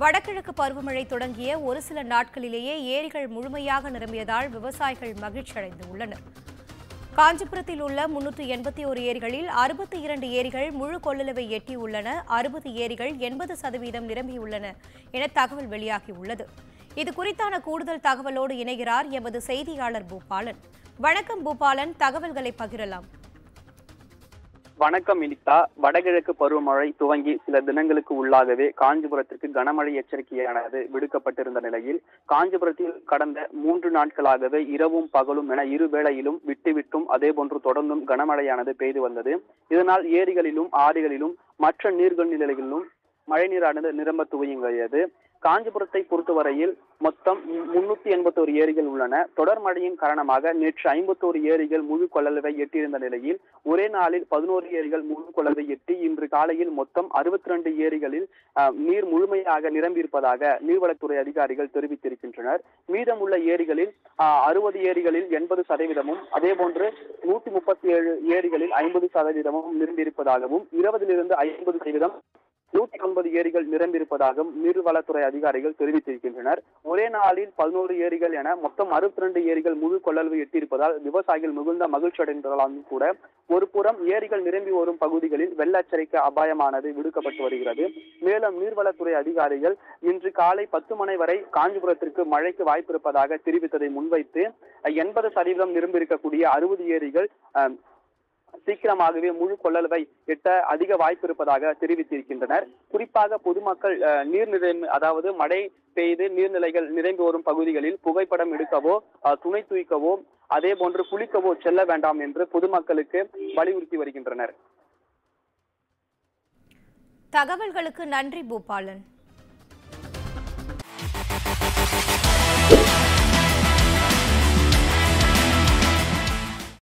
வடகிழக்கு பருவமழை தொடங்கிய ஒரு சில நாட்களிலேயே ஏரிகள் முழுமையாக நிரம்பியதால் விவசாயிகள் மகிழ்ச்சியடைந்து உள்ளனர். காஞ்சிபுரத்தில் உள்ள 381 ஏரிகளில் 62 ஏரிகள் முழு கொள்ளளவை எட்டியுள்ளன. 60 ஏரிகள் 80% நிரம்பியுள்ளன என தகவல் வெளியாகியுள்ளது. இது குறித்தான கூடுதல் தகவலோடு இணைகிறார் எமது செய்தியாளர் பூபாலன். வணக்கம் பூபாலன், தகவல்களை பகிரலாம். வணக்கம் இனிதா. வடகிழக்கு பருவமழை துவங்கி சில தினங்களுக்கு உள்ளாகவே காஞ்சிபுரத்திற்கு கனமழை எச்சரிக்கையானது விடுக்கப்பட்டிருந்த நிலையில் காஞ்சிபுரத்தில் கடந்த 3 நாட்களாகவே இரவும் பகலும் என இருவேளையிலும் விட்டுவிட்டும் அதேபோன்று தொடர்ந்தும் கனமழையானது பெய்து வந்தது. இதனால் ஏரிகளிலும் ஆறுகளிலும் மற்ற நீர்நிலைகளிலும் மழைநீரானது நிரம்ப துவங்கியது. காஞ்சிபுரத்தை பொறுத்தவரையில் மொத்தம் 381 ஏரிகள் உள்ளன. தொடர் மழையின் காரணமாக நேற்று 51 ஏரிகள் முழு கொள்ளளவை எட்டியிருந்த நிலையில் ஒரே நாளில் 11 ஏரிகள் முழு கொள்ளளவை எட்டி இன்று காலையில் மொத்தம் 62 ஏரிகளில் நீர் முழுமையாக நிரம்பியிருப்பதாக நீர்வளத்துறை அதிகாரிகள் தெரிவித்திருக்கின்றனர். மீதமுள்ள ஏரிகளில் 60 ஏரிகளில் 80%, அதே போன்று 137 ஏரிகளில் 50% நிரம்பியிருப்பதாகவும் 20லிருந்து 50% 109 ஏரிகள் நிரம்பியிருப்பதாகவும் நீர்வளத்துறை அதிகாரிகள் தெரிவித்திருக்கின்றனர். ஒரே நாளில் 11 ஏரிகள் என மொத்தம் 62 ஏரிகள் முழு கொள்ளளவு எட்டியிருப்பதால் விவசாயிகள் மிகுந்த மகிழ்ச்சி அடைந்தாலும் கூட ஒரு புறம் ஏரிகள் நிரம்பி வரும் பகுதிகளில் வெள்ள எச்சரிக்கை அபாயமானது விடுக்கப்பட்டு வருகிறது. மேலும் நீர்வளத்துறை அதிகாரிகள் இன்று காலை 10 மணி வரை காஞ்சிபுரத்திற்கு மழைக்கு வாய்ப்பு இருப்பதாக தெரிவித்ததை முன்வைத்து 80% நிரம்பியிருக்கக்கூடிய 60 ஏரிகள் சீக்கிரமாகவே முழு கொள்ளளவை எட்ட அதிக வாய்ப்பு இருப்பதாக தெரிவித்திருக்கின்றனர். குறிப்பாக பொதுமக்கள் அதாவது மழை பெய்து நீர்நிலைகள் நிரம்பி வரும் பகுதிகளில் புகைப்படம் எடுக்கவோ துணை தூக்கவோ அதே போன்று குளிக்கவோ செல்ல வேண்டாம் என்று பொதுமக்களுக்கு வலியுறுத்தி வருகின்றனர். தகவல்களுக்கு நன்றி பூபாலன்.